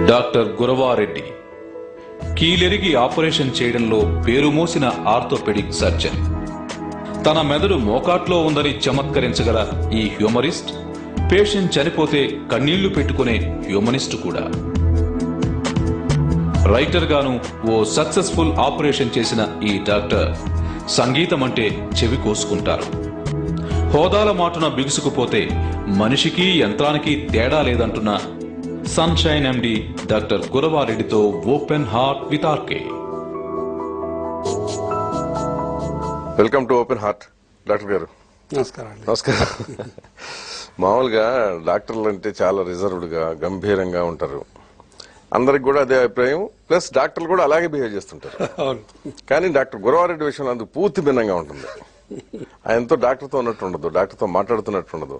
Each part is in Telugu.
డాక్టర్ గురవారెడ్డి కీలెరిగి ఆపరేషన్ చేయడంలో పేరు మోసిన ఆర్థోపెడిక్ సర్జన్. తన మెదడు మోకాట్లో ఉందని చమత్కరించగల ఈ హ్యూమరిస్ట్ పేషెంట్ చనిపోతే కన్నీళ్లు పెట్టుకునే హ్యూమనిస్ట్ కూడా. రైటర్ గాను ఓ సక్సెస్ఫుల్ ఆపరేషన్ చేసిన ఈ డాక్టర్ సంగీతం అంటే చెవి కోసుకుంటారు. హోదాల మాటున బిగుసుకుపోతే మనిషికి యంత్రానికి తేడా లేదంటున్న సన్షైన్ ఎండి డాక్టర్ గురవారెడ్డితో open heart with RK. Welcome to open heart doctor గారు. నమస్కారం. నమస్కారం. మామూలుగా డాక్టర్లు అంటే చాలా రిజర్వ్డ్ గా గంభీరంగా ఉంటారు. అందరికి కూడా అదే అభిప్రాయం. ప్లస్ డాక్టర్లు కూడా అలాగే బిహేవ్ చేస్తుంటారు. కానీ డాక్టర్ గురవారెడ్డి విషయంలో అందుకు పూర్తి భిన్నంగా ఉంటుంది. ఆయనతో డాక్టర్తో ఉన్నట్టు ఉండదు, డాక్టర్తో మాట్లాడుతున్నట్టు ఉండదు.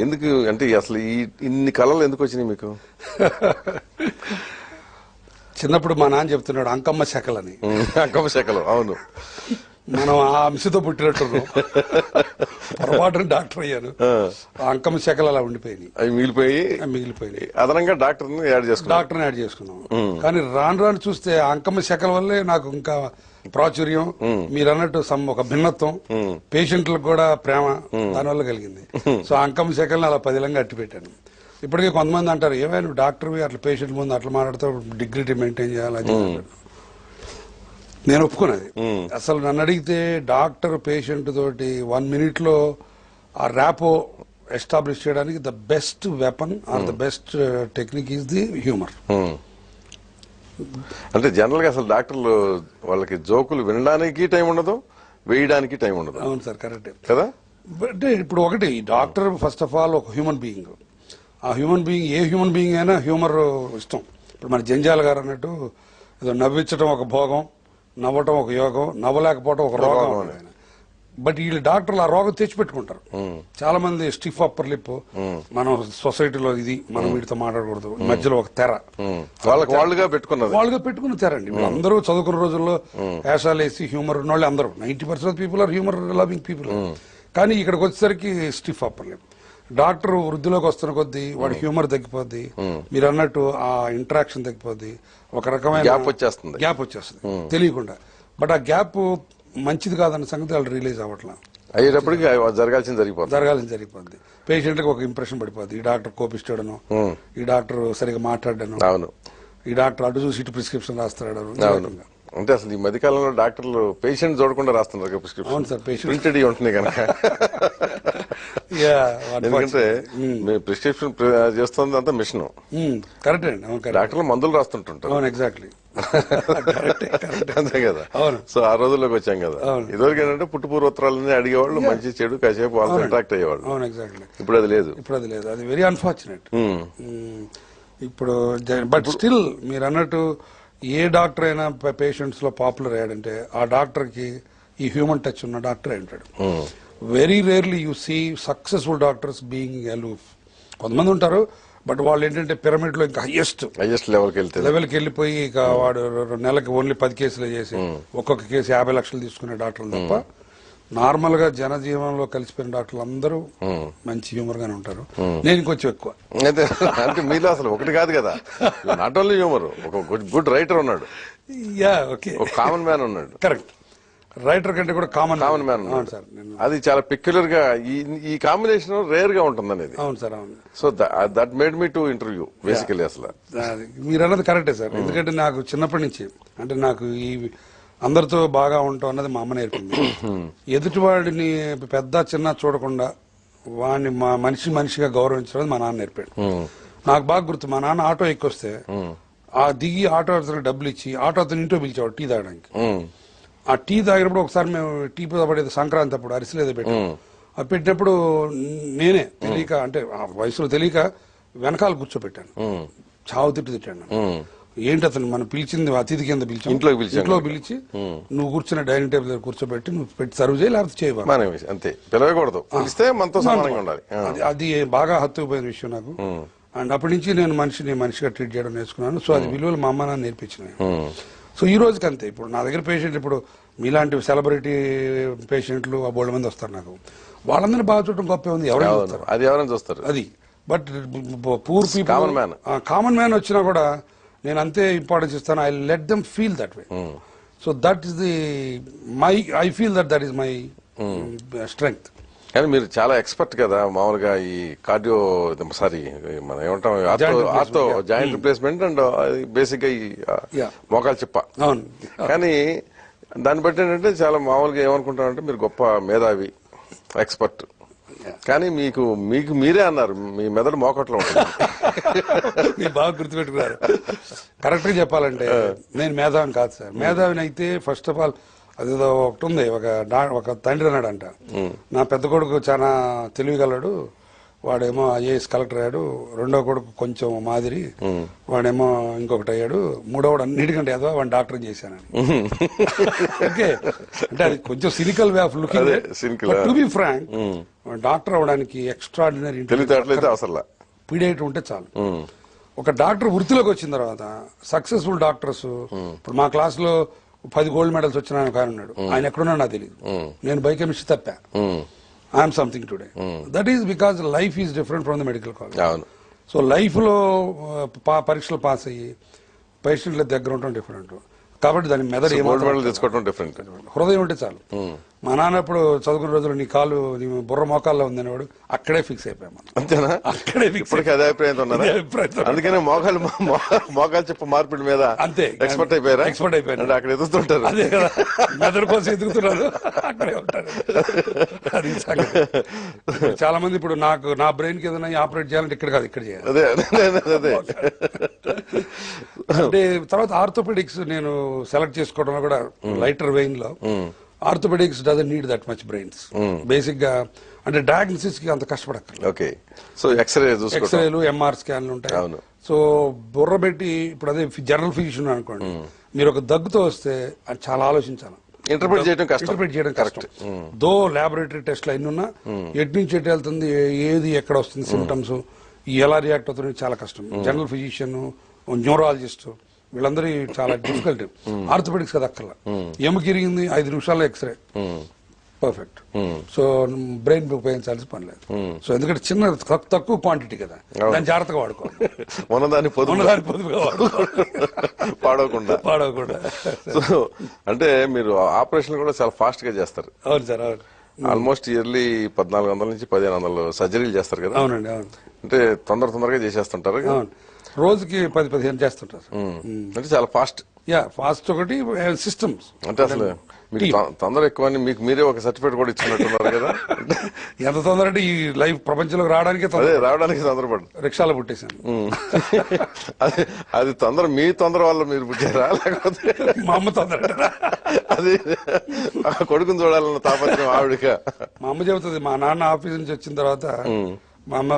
ఎందుకు అంటే అసలు ఇన్ని కళలు ఎందుకు వచ్చినాయి మీకు? చిన్నప్పుడు మా నాన్న చెప్తున్నాడు అంకమ్మ శకలని. అంకమ్మ శకలు, అవును. మనం ఆ అంశతో పుట్టినట్టు పొరపాటున డాక్టర్ అయ్యాను. ఆ అంకమ్మ శకలు అలా ఉండిపోయింది, అవి మిగిలిపోయి అదనంగా డాక్టర్ని యాడ్ చేసుకున్నాం. కానీ రాను రాను చూస్తే ఆ అంకమ్మ శకల వల్లే నాకు ఇంకా ప్రాచుర్యం, మీరు అన్నట్టు ఒక భిన్నత్వం, పేషెంట్లకు కూడా ప్రేమ దానివల్ల కలిగింది. సో అంకమ్మ శకల్ని అలా పదిలంగా అట్టి పెట్టాను. ఇప్పటికే కొంతమంది అంటారు, ఏమైనా డాక్టర్వి అట్లా పేషెంట్ ముందు అట్లా మాట్లాడుతూ డిగ్నిటీ మెయింటైన్ చేయాలని. నేను ఒప్పుకున్నది. అసలు నన్ను అడిగితే డాక్టర్ పేషెంట్ తోటి 1 minute లో ఆ ర్యాపో ఎస్టాబ్లిష్ చేయడానికి the best weapon or the best technique is the humour. అంటే జనరల్ గా అసలు డాక్టర్లు వాళ్ళకి జోకులు వినడానికి టైం ఉండదు, వేయడానికి టైం ఉండదు. అవును సార్, కరెక్ట్ కదా. అంటే ఇప్పుడు ఒకటి, డాక్టర్ ఫస్ట్ ఆఫ్ ఆల్ ఒక హ్యూమన్ బీయింగ్. ఆ human being a human being అయినా హ్యూమర్ ఇష్టం. ఇప్పుడు మన జంజాల గారు అన్నట్టు ఏదో నవ్వించడం ఒక భోగం, నవ్వటం ఒక యోగం, నవ్వలేకపోవడం ఒక రోగం. బట్ వీళ్ళు డాక్టర్లు ఆ రోగం తెచ్చిపెట్టుకుంటారు. చాలా మంది స్టిఫ్ అప్పర్ లిప్, మనం సొసైటీలో ఇది మనం వీటితో మాట్లాడకూడదు, మధ్యలో ఒక తెర వాళ్ళుగా పెట్టుకున్న తెర అండి. అందరూ చదువుకున్న రోజుల్లో వేషాలు వేసి హ్యూమర్ ఉన్న వాళ్ళు అందరూ 90% people are humour loving people. కానీ ఇక్కడికి వచ్చేసరికి స్టిఫ్ అప్పర్ లిప్. డాక్టర్ వృద్ధిలోకి వస్తున్న కొద్దీ వాడి హ్యూమర్ తగ్గిపోద్ది, మీరు అన్నట్టు ఆ ఇంటరాక్షన్ తగ్గిపోద్ది, ఒక రకమైన గ్యాప్ వచ్చేస్తుంది తెలియకుండా. బట్ ఆ గ్యాప్ మంచిది కాదన్న సంగతి వాళ్ళు రియలైజ్ అవ్వట్లా. అయ్యేటప్పటికి జరగాల్సింది జరిగిపోద్ది. పేషెంట్కి ఒక ఇంప్రెషన్ పడిపోద్ది, ఈ డాక్టర్ కోపిస్తాడను, ఈ డాక్టర్ సరిగా మాట్లాడాను, అవును, ఈ డాక్టర్ అటు చూసి ఇటు ప్రిస్క్రిప్షన్ రాస్తాడు. అంటే అసలు ఈ మధ్యకాలంలో డాక్టర్లు పేషెంట్ చూడకుండా రాస్తున్నారు ప్రిస్క్రిప్షన్. అవును సార్, పేషెంట్ ప్రింటెడ్ ఉంటుంది కనుక. ఎందుకంటే ప్రిస్క్రిప్షన్ చేస్తుంది అంతా మిషన్. కరెక్ట్ అండి. డాక్టర్లు మందులు రాస్తుంటుంటారు. అవును, ఎగ్జాక్ట్లీ. అంతే కదా. అవును. సో ఆ రోజుల్లోకి వచ్చాం కదా. ఇదివరకు ఏంటంటే పుట్టు పూర్వోత్తరాలని అడిగేవాళ్ళు, మంచి చెడు కాసేపు వాళ్ళతో ఇంటరాక్ట్ అయ్యేవాళ్ళు. అవును, ఎగ్జాక్ట్లీ. ఇప్పుడు అది లేదు. అది వెరీ అన్ఫార్చునేట్. ఇప్పుడు బట్ స్టిల్ మీరు అన్నట్టు ఏ డాక్టర్ అయినా పేషెంట్స్ లో పాపులర్ అయ్యాడంటే ఆ డాక్టర్ కి ఈ హ్యూమన్ టచ్ ఉన్న డాక్టర్ ఉంటాడు. Very rarely you see successful doctors being aloof. కొంతమంది ఉంటారు, బట్ వాళ్ళు ఏంటంటే పిరమిడ్ లో ఇంకా హైయెస్ట్ లెవెల్కి వెళ్ళిపోయి ఇక వాడు నెలకి ఓన్లీ 10 కేసులు చేసి ఒక్కొక్క కేసు 50 లక్షలు తీసుకునే డాక్టర్లు తప్ప నార్మల్ గా జనజీవనంలో కలిసిపోయిన డాక్టర్లు అందరూ మంచి హ్యూమర్ గానే ఉంటారు. నేను కొంచెం ఎక్కువ. అంటే మీలో అసలు ఒకటి కాదు కదా, నాట్ ఓన్లీ హ్యూమర్, ఒక గుడ్ రైటర్ ఉన్నాడు, కామన్ మ్యాన్ ఉన్నాడు. కరెక్ట్. రైటర్ కంటే కూడా కామన్ మ్యాన్ ఉన్నాడు. అది చాలా పెక్యులర్ గా ఈ కాంబినేషన్ రేర్ గా ఉంటుంది అనేది. అవును సార్, అవును. So that made me to interview basically. అసలు మీరు అన్నది కరెక్టే సార్. ఎందుకంటే నాకు చిన్నప్పటి నుంచి అంటే నాకు ఈ అందరితో బాగా ఉంటాం అన్నది మా అమ్మ నేర్పింది. ఎదుటివాడిని పెద్ద చిన్న చూడకుండా వాడిని మనిషిగా గౌరవించడం మా నాన్న నేర్పాడు. నాకు బాగా గుర్తు, మా నాన్న ఆటో ఎక్కొస్తే ఆ దిగి ఆటో అతనికి డబ్బులు ఇచ్చి ఆటో అతను ఇంట్లో పిలిచేవాడు టీ తాగడానికి. ఆ టీ తాగినప్పుడు ఒకసారి మేము టీ పడేది సంక్రాంతి అప్పుడు అరిసెలేదో పెట్టాం. అది పెట్టినప్పుడు నేనే తెలియక, అంటే ఆ వయసులో తెలియక వెనకాల కూర్చోబెట్టాను. చావు తిట్టాను. ఏంటి అతను మనం పిలిచింది అతిథి కింద పిలిచి ఇంట్లో పిలిచి నువ్వు కూర్చున్న డైనింగ్ టేబుల్ దగ్గర కూర్చోబెట్టి నువ్వు పెట్టి సర్వ్ చేయి, లేకపోతే చేయవాలి, అంతే, పిలవకూడదు, అది బాగా హత్తుకుపోయిన విషయం నాకు. అండ్ అప్పటి నుంచి నేను మనిషిగా ట్రీట్ చేయడం నేర్చుకున్నాను. సో అది విలువలు మా అమ్మ నాన్న నేర్పించినాయి. సో ఈ రోజుకి అంతే. ఇప్పుడు నా దగ్గర పేషెంట్, ఇప్పుడు మీలాంటి సెలబ్రిటీ పేషెంట్లు ఆ బోల్డ్ మంది వస్తారు నాకు. వాళ్ళందరినీ బాగా చూడటం గొప్ప ఉంది. ఎవరైనా చూస్తారు. అది but poor people common man వచ్చినా కూడా నేను అంతే ఇంపార్టెన్స్ ఇస్తాను. I let them feel that way. So that is the I feel that is my strength. కానీ మీరు చాలా ఎక్స్పర్ట్ కదా మామూలుగా ఈ కార్డియో సారీ మనం ఏమంటాం ortho joint replacement and basic గా ఈ మోకాలు చిప్ప. అవును. కానీ దాన్ని బట్టి ఏంటంటే చాలా మామూలుగా ఏమనుకుంటామంటే మీరు గొప్ప మేధావి ఎక్స్పర్ట్. కానీ మీకు మీరే అన్నారు మీ మెదడు మోకట్లో ఉంటుంది. మీరు బాగా గుర్తుపెట్టుకున్నారు. కరెక్ట్ గా చెప్పాలంటే నేను మేధావిని కాదు సార్. మేధావిని అయితే ఫస్ట్ ఆఫ్ ఆల్ అదేదో ఒకటి ఉంది, ఒక తండ్రి అన్నాడంట, నా పెద్ద కొడుకు చాలా తెలివిగలడు, వాడేమో ఐఏఎస్ కలెక్టర్ అయ్యాడు, రెండో కొడుకు కొంచెం మాదిరి, వాడేమో ఇంకొకటి అయ్యాడు, మూడోవాడు అన్నిటికంటే ఏదో వాడిని డాక్టర్ చేశానని. ఓకే, అంటే అది కొంచెం cynical way of looking. To be frank, doctor అవడానికి ఎక్స్ట్రాడినరీ పీడియాట్రీ ఉంటే చాలు. ఒక డాక్టర్ వృత్తిలోకి వచ్చిన తర్వాత సక్సెస్ఫుల్ డాక్టర్స్, ఇప్పుడు మా క్లాస్ లో 10 గోల్డ్ మెడల్స్ వచ్చిన ఆయన ఉన్నాడు, ఆయన ఎక్కడున్నా నాకు తెలియదు, నేను బయోకెమిస్ట్రీ తప్పా, I'm something today. That is because life is different from the medical college. So life లో పరీక్షలు పాస్ అయ్యి పేషెంట్ల దగ్గర ఉండటం డిఫరెంట్. కాబట్టి దాని మెదడు తెచ్చుకోవడం డిఫరెంట్. హృదయం ఉంటే చాలు. మా నాన్న ఇప్పుడు చదువుకున్న రోజులు నీ కాలు నీ బుర్ర మోకాల్లో ఉందని వాడు అక్కడే ఫిక్స్ అయిపోయాం. అంతేనా? అక్కడే ఫిక్స్. అదే అభిప్రాయం ఉన్నారా? అందుకనే మోకాలు చెప్పు మార్పిడి మీద అంతే ఎక్స్పర్ట్ అయిపోయారా? ఎక్స్పర్ట్ అయిపోయారు. అక్కడ ఎదుగుతుంటారు. అదే కదా, మెదడు కోసం ఎదుగుతున్నారు, అక్కడే ఉంటారు. అది చాలా మంది ఇప్పుడు నా బ్రెయిన్ కి ఏదైనా ఆపరేట్ చేయాలంటే ఇక్కడ కాదు, ఇక్కడ చేయాలి. అదే అంటే తర్వాత ఆర్థోపెడిక్స్ నేను సెలెక్ట్ చేసుకోవడంలో కూడా లైటర్ వెయిన్ లో orthopaedics doesn't need that much brains. Basic గా అంటే డయాగ్నోసిస్ కి అంత కష్టపడక్కర్లేదు. ఓకే, సో ఎక్స్రేలు ఎంఆర్ స్కాన్లు ఉంటాయి. సో బుర్ర పెట్టి ఇప్పుడు అదే జనరల్ ఫిజిషియన్ అనుకోండి, మీరు ఒక దగ్గుతో వస్తే అది చాలా ఆలోచించాలి, ఇంటర్ప్రిట్ చేయడం కష్టం. దో ల్యాబొరేటరీ టెస్ట్లు అన్ని ఉన్నా ఎటు నుంచి ఎటు వెళ్తుంది, ఏది ఎక్కడ వస్తుంది, సిమ్టమ్స్ ఎలా రియాక్ట్ అవుతుంది చాలా కష్టం. జనరల్ ఫిజిషియన్, న్యూరాలజిస్ట్ వీళ్ళందరూ చాలా డిఫికల్ట్. ఆర్థోపెడిక్స్ కదా అక్కర్లా, ఎముక ఇరిగింది 5 నిమిషాల్లో ఎక్స్రే పర్ఫెక్ట్. సో బ్రెయిన్ ఉపయోగించాల్సిన పని లేదు. సో ఎందుకంటే చిన్న తక్కువ క్వాంటిటీ కదా, దాన్ని జాగ్రత్తగా వాడుకోవాలి, ఉన్నదాన్ని పొదుపుగా పాడవకుండా. సో అంటే మీరు ఆపరేషన్ కూడా చాలా ఫాస్ట్ గా చేస్తారు. అవును సార్, అవును. ఆల్మోస్ట్ ఇయర్లీ 1400 నుంచి 1500 సర్జరీలు చేస్తారు కదా? అవునండి, అవును. అంటే తొందరగా చేసేస్తుంటారు. రోజుకి 10-15 చేస్తుంటారు. అంటే చాలా ఫాస్ట్. ఫాస్ట్ ఒకటి, సిస్టమ్స్ అంటే అసలు మీకు తొందర ఎక్కువ అని మీకు మీరే ఒక సర్టిఫికేట్ కూడా ఇచ్చినట్టున్నారు కదా? ఎంత తొందర అంటే ఈ లైఫ్ ప్రపంచంలోకి రావడానికి తొందరపడు రిక్షాలో పుట్టేశాను. అది తొందర వల్ల మీరు పుట్టారా, లేకపోతే మా అమ్మ తొందర? అది కొడుకుని చూడాలన్న తాపత్రం ఆవిడగా. మా అమ్మ చెబుతుంది, మా నాన్న ఆఫీస్ నుంచి వచ్చిన తర్వాత మా అమ్మ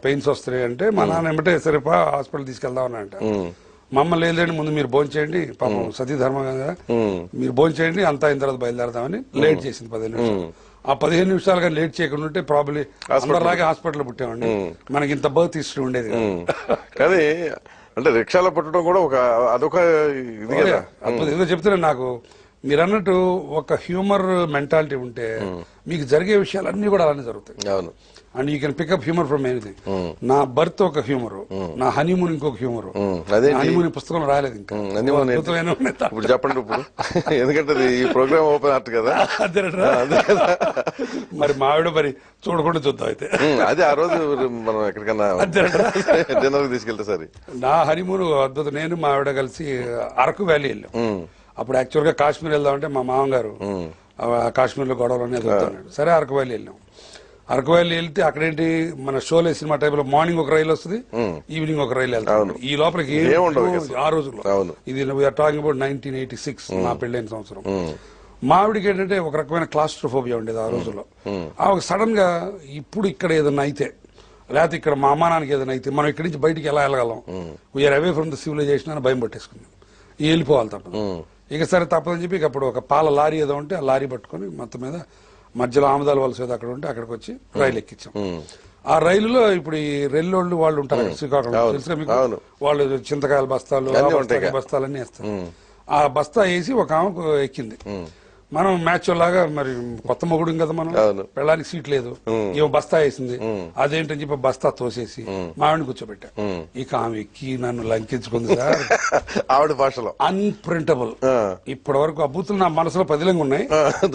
పెయిన్స్ వస్తున్నాయి అంటే మా నాన్న ఏమంటే సరేపా హాస్పిటల్ తీసుకెళ్దాం అని అంట. మా అమ్మ లేదండి, ముందు మీరు భోజనం చేయండి, పాపం సతీ ధర్మం కదా, మీరు భోజనం చేయండి, అంతా అయిన తర్వాత బయలుదేరదామని లేట్ చేసింది 15 నిమిషాలు. ఆ 15 నిమిషాలుగా లేట్ చేయకుండా ఉంటే ప్రాబ్లీ అందరిలాగే హాస్పిటల్ పుట్టామండి, మనకి ఇంత బర్త్ హిస్టరీ ఉండేది. కానీ అంటే రిక్షాలో పుట్టడం కూడా అదొక ఇది కదా. ఏదో చెప్తున్నా, నాకు మీరు అన్నట్టు ఒక హ్యూమర్ మెంటాలిటీ ఉంటే మీకు జరిగే విషయాలన్నీ కూడా అలానే జరుగుతాయి. అవును. And you can pick up humour from anything. నా బర్త్ ఒక హ్యూమర్, నా హనీమూన్ ఇంకొక హ్యూమర్. హనీమూన్ పుస్తకంలో రాలేదు ఇంకా. ఇప్పుడు చెప్పండి ఇప్పుడు, ఎందుకంటే ఈ ప్రోగ్రామ్ ఓపెన్ ఆర్ట్ కదా. మరి మా ఆవిడ మరి చూడకుండా చూద్దాం అయితే. అదే ఆ రోజు మనం ఎక్కడికన్నా డిన్నర్ తీసుకెళ్తే సరే. నా హనీమూన్ అద్భుతం. నేను మా ఆవిడ కలిసి అరకు వ్యాలీ వెళ్ళాం. అప్పుడు యాక్చువల్ గా కాశ్మీర్ వెళ్దామంటే మా మామగారు కాశ్మీర్ లో గొడవలు అనేది వస్తున్నాడు. సరే అరకు వ్యాలీ వెళ్ళాం. అరకు వ్యాలీ వెళ్తే అక్కడేంటి, మన షోలే సినిమా టైప్ లో మార్నింగ్ ఒక రైలు వస్తుంది, ఈవినింగ్ ఒక రైలు వెళ్తాం. ఈ లోపలికి ఆ రోజుల్లో ఇది వీఆర్ టాకింగ్ అబౌట్ 1986, నా పెళ్ళైన సంవత్సరం. మావిడికి ఏంటంటే ఒక రకమైన క్లాస్ట్రోఫోబియా ఉండేది ఆ రోజుల్లో. ఒక సడన్ గా ఇప్పుడు ఇక్కడ ఏదైనా అయితే, లేకపోతే ఇక్కడ మా అమ్మా నాన్నకి ఏదైనా అయితే మనం ఇక్కడి నుంచి బయటికి ఎలా వెళ్ళగలం, we are away from the civilization అని భయం పట్టేసుకున్నాం. వెళ్ళిపోవాలి తప్పదు. ఇక సరే తప్పదని చెప్పి అప్పుడు ఒక పాల లారీ ఏదో ఉంటే ఆ లారీ పట్టుకుని మొత్తం మీద మధ్యలో ఆమదాల వలస ఏదో అక్కడ ఉంటే అక్కడికి వచ్చి రైలు ఎక్కించాం. ఆ రైలులో ఇప్పుడు ఈ రెల్లోళ్ళు వాళ్ళు ఉంటారు శ్రీకాకుళం, తెలుసుగా మీకు, వాళ్ళు చింతకాయల బస్తాలు బస్తాలన్నీ వేస్తారు. ఆ బస్తా వేసి ఒక ఆమెకు ఎక్కింది. మనం మ్యాచ్ లాగా మరి కొత్త మొగుడు కదా మనం అవును. పెళ్ళానికి సీట్ లేదు, ఏమో బస్తా వేసింది, అదేంటని చెప్పి బస్తా తోసేసి మావిడిని కూర్చోబెట్టా. ఇక ఆమె ఎక్కి నన్ను లంకించుకుంది సార్. ఆవిడ భాషలో అన్ప్రింటబుల్. ఇప్పటి వరకు ఆ బూతులు నా మనసులో పదిలంగా ఉన్నాయి,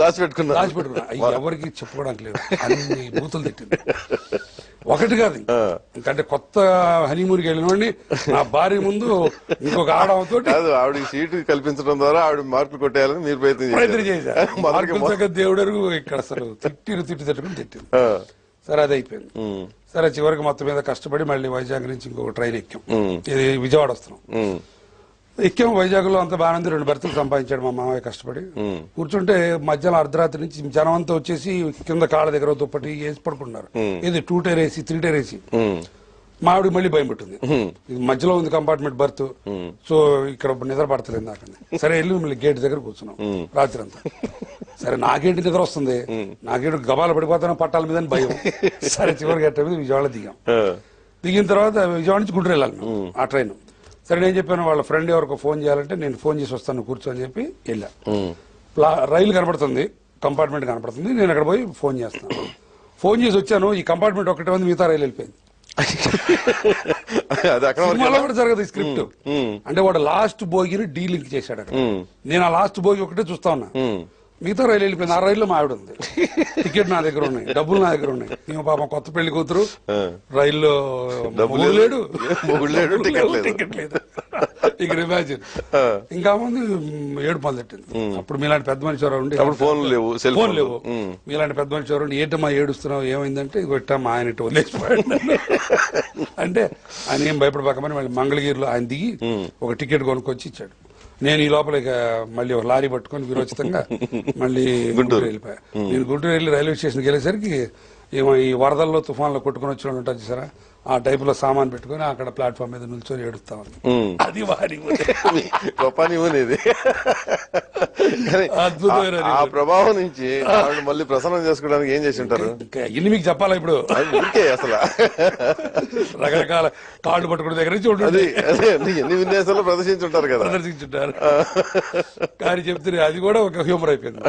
దాచిపెట్టుకున్నా. అవి ఎవరికి చెప్పుకోవడానికి లేదు, అన్ని బూతులు తిట్టింది. ఒకటి కాదు, ఇంకంటే కొత్త హనీమూన్కి వెళ్ళినోడిని నా భార్య ముందు ఇంకొక ఆడవతో ఆవిడకి సీటు కల్పించడం ద్వారా ఆవిడ మార్కులు కొట్టేయాలని మీరు ప్రయత్నం చేశారు. దేవుడు ఇక్కడ అసలు తిట్టుకుని తిట్టింది. సరే అది అయిపోయింది. సరే చివరికి మొత్తం మీద కష్టపడి మళ్ళీ వైజాగ్ నుంచి ఇంకొక ట్రైన్ ఎక్కాం. ఇది విజయవాడ వస్తున్నాం. ఎక్కాం. వైజాగ్ లో అంత బాగానే 2 బెర్తులు సంపాదించాడు మా మామయ్య కష్టపడి. కూర్చుంటే మధ్యాహ్నం అర్ధరాత్రి నుంచి జనం అంతా వచ్చేసి కింద కాళ్ళ దగ్గర దుప్పటి వేసి పడుకుంటున్నారు. ఇది 2 టైర్ ఏసీ 3 టైర్ ఏసీ. మావిడికి మళ్ళీ భయం పెట్టింది, ఇది మధ్యలో ఉంది కంపార్ట్మెంట్ బర్త్, సో ఇక్కడ నిద్ర పడతలేదు నాకు. సరే వెళ్ళి మళ్ళీ గేట్ దగ్గర కూర్చున్నాం రాత్రి అంతా. సరే నాకేంటి నిద్ర వస్తుంది, నాకేంటి గబాలు పడిపోతాను పట్టాల మీద భయం. సరే చివరికి గట్ట మీద విజయవాడ దిగాం. దిగిన తర్వాత విజయవాడ నుంచి గుంటూరు వెళ్ళాలి ఆ ట్రైన్. సరే నేను చెప్పాను వాళ్ళ ఫ్రెండ్ ఎవరికో ఫోన్ చేయాలంటే నేను ఫోన్ చేసి వస్తాను కూర్చొని చెప్పి వెళ్ళా. రైలు కనపడుతుంది, కంపార్ట్మెంట్ కనపడుతుంది, నేను అక్కడ పోయి ఫోన్ చేస్తాను. ఫోన్ చేసి వచ్చాను, ఈ కంపార్ట్మెంట్ ఒకటే ఉంది, మిగతా రైలు వెళ్ళిపోయింది. సినిమాలో కూడా జరగదు ఈ స్క్రిప్ట్. అంటే వాడు లాస్ట్ బోగిని డీలింక్ చేశాడు అక్కడ. నేను ఆ లాస్ట్ బోగి ఒకటే చూస్తా ఉన్నా, మిగతా రైలు వెళ్ళిపోయింది. ఆ రైల్లో మా ఆవిడ ఉంది, టికెట్ నా దగ్గర ఉన్నాయి, డబ్బులు నా దగ్గర ఉన్నాయి. మేము పాపం కొత్త పెళ్లి కూతురు, రైల్లో లేడు, టికెట్ లేదు. ఇక ఇమాజిన్. ఇంకా ముందు ఏడు మొదలెట్టింది. అప్పుడు మీలాంటి పెద్ద మనిషి ఎవరు ఉండి, ఫోన్ లేవు, మీలాంటి పెద్ద మనిషి ఎవరు ఉండి ఏంటమ్మా ఏడుస్తున్నావు, ఏమైందంటే ఇట్టమ్మా ఆయన ఇటు వదిలేసిపోయాడు. అంటే ఆయన ఏం భయపడబాకమని మళ్ళీ మంగళగిరిలో ఆయన దిగి ఒక టికెట్ కొనుక్కొచ్చి ఇచ్చాడు. నేను ఈ లోపల ఇక మళ్ళీ ఒక లారీ పట్టుకొని విరోచితంగా మళ్ళీ గుంటూరు వెళ్ళిపోయా. నేను గుంటూరు వెళ్ళి రైల్వే స్టేషన్కి వెళ్ళేసరికి ఏమో ఈ వరదల్లో తుఫాన్లో కొట్టుకుని వచ్చిన ఉంటారు చూసారా, ఆ టైప్ లో సామాన్ పెట్టుకుని అక్కడ ప్లాట్ఫామ్ మీద నిల్చొని ఏడుస్తా ఉంది. అది వారి అద్భుతమైన ఆ ప్రభావం నుంచి మళ్ళీ ప్రసన్నం చేసుకోవడానికి ఏం చేసి ఉంటారు? ఇన్ని మీకు చెప్పాలా ఇప్పుడు? అసలు రకరకాల కాళ్ళు పట్టుకునే దగ్గర నుంచి ఉంటుంది, ఎన్ని విన్యాసాలు ప్రదర్శించుంటారు కదా, ప్రదర్శించుంటారు. కానీ చెప్తే అది కూడా ఒక హ్యూమర్ అయిపోయింది.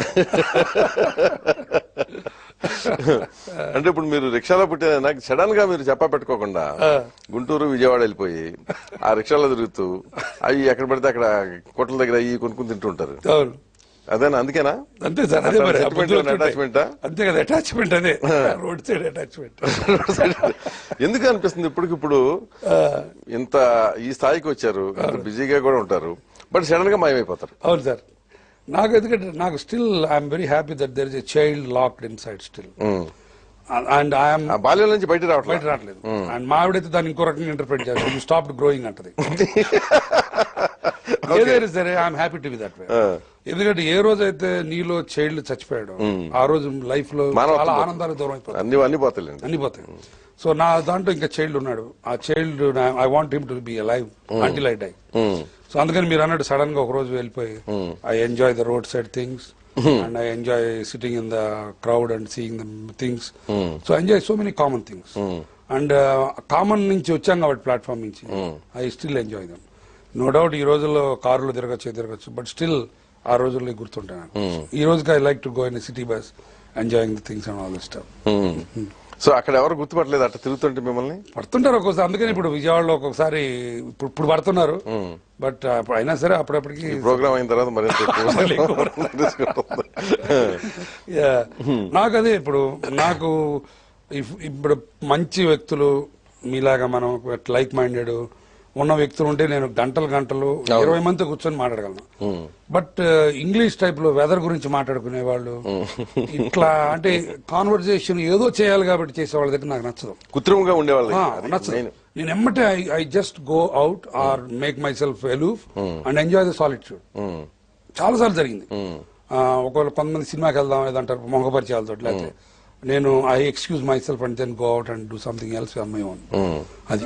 అంటే ఇప్పుడు మీరు రిక్షాలో పుట్టిన నాకు సడన్ గా మీరు చెప్పా పెట్టుకోకుండా గుంటూరు విజయవాడ వెళ్ళిపోయి ఆ రిక్షాలో తిరుగుతూ అవి ఎక్కడ పడితే అక్కడ కొట్టల దగ్గర అవి కొనుక్కుని తింటుంటారు. అదేనా? అందుకేనా? అంతే సార్, అదే మరి అటాచ్మెంట్. అంతే కదా, అటాచ్మెంట్ అదే, రోడ్ సైడ్ అటాచ్మెంట్. ఎందుకు అనిపిస్తుంది ఇప్పటికిప్పుడు ఇంత ఈ స్థాయికి వచ్చారు, బిజీగా కూడా ఉంటారు, బట్ సడన్ గా మాయమైపోతారు? అవును సార్, నాకు ఎందుకంటే నాకు still I'm very happy that there is a child locked inside still. And I'm బాల్యం నుంచి బయట రావట్లేదు. అండ్ మా ఆవిడైతే దాన్ని ఇంకో రకంగా ఇంటర్ప్రిట్ చేస్తాను, యూ స్టాప్డ్ గ్రోయింగ్ అంటది. ఏదైనా సరే I'm happy to be that way. ఎందుకంటే ఏ రోజైతే నీలో చైల్డ్ చచ్చిపోయాడు ఆ రోజు లైఫ్ లో చాలా ఆనందాలు దూరం అయిపోతాయి, అన్ని పోతాయి. సో నా దాంట్లో ఇంకా చైల్డ్ ఉన్నాడు, ఆ child I want him to be alive until I die. So అందుకని మీరు అన్నట్టు సడన్ గా ఒక రోజు వెళ్ళిపోయి I enjoy the road side things and I enjoy sitting in the crowd and seeing the things. So enjoy so many common things. And common నుంచి వచ్చాం కాబట్టి ప్లాట్ఫామ్ నుంచి I still enjoy them. No doubt ఈ రోజుల్లో కారులో తిరగచ్చు, బట్ స్టిల్ ఆ రోజుల్లో గుర్తుంటాను. ఈ రోజుకి I like to go in city bus enjoying the things and all this stuff. So అక్కడ ఎవరు గుర్తుపట్టలేదు అట్లా తిరుగుతుంటే మిమ్మల్ని? పడుతుంటారు ఒక్కోసారి, అందుకని ఇప్పుడు విజయవాడలో ఒక్కొక్కసారి ఇప్పుడు పడుతున్నారు, బట్ అయినా సరే అప్పుడప్పటికి ప్రోగ్రామ్ అయిన తర్వాత మరి నాకు అదే నాకు ఇప్పుడు మంచి వ్యక్తులు మీలాగా మనం లైక్ మైండెడ్ ఉన్న వ్యక్తులు ఉంటే నేను గంటలు 20 మందితో కూర్చొని మాట్లాడగలను. బట్ ఇంగ్లీష్ టైప్ లో వెదర్ గురించి మాట్లాడుకునే వాళ్ళు ఇట్లా అంటే కాన్వర్సేషన్ ఏదో చేయాలి కాబట్టి చేసే వాళ్ళ దగ్గర నాకు నచ్చదు, కృత్రిమంగా ఉండేవాళ్ళు నచ్చదు. నేను ఎమ్మటే I just go out are make my self ఎలూఫ్ and enjoy the solitude. చాలా సార్లు జరిగింది. ఒకవేళ కొంతమంది సినిమాకి వెళ్దాం ఏదంటారు మొహపరిచయాలతో, లేకపోతే నేను I excuse myself and then go out and do something else on my own. అది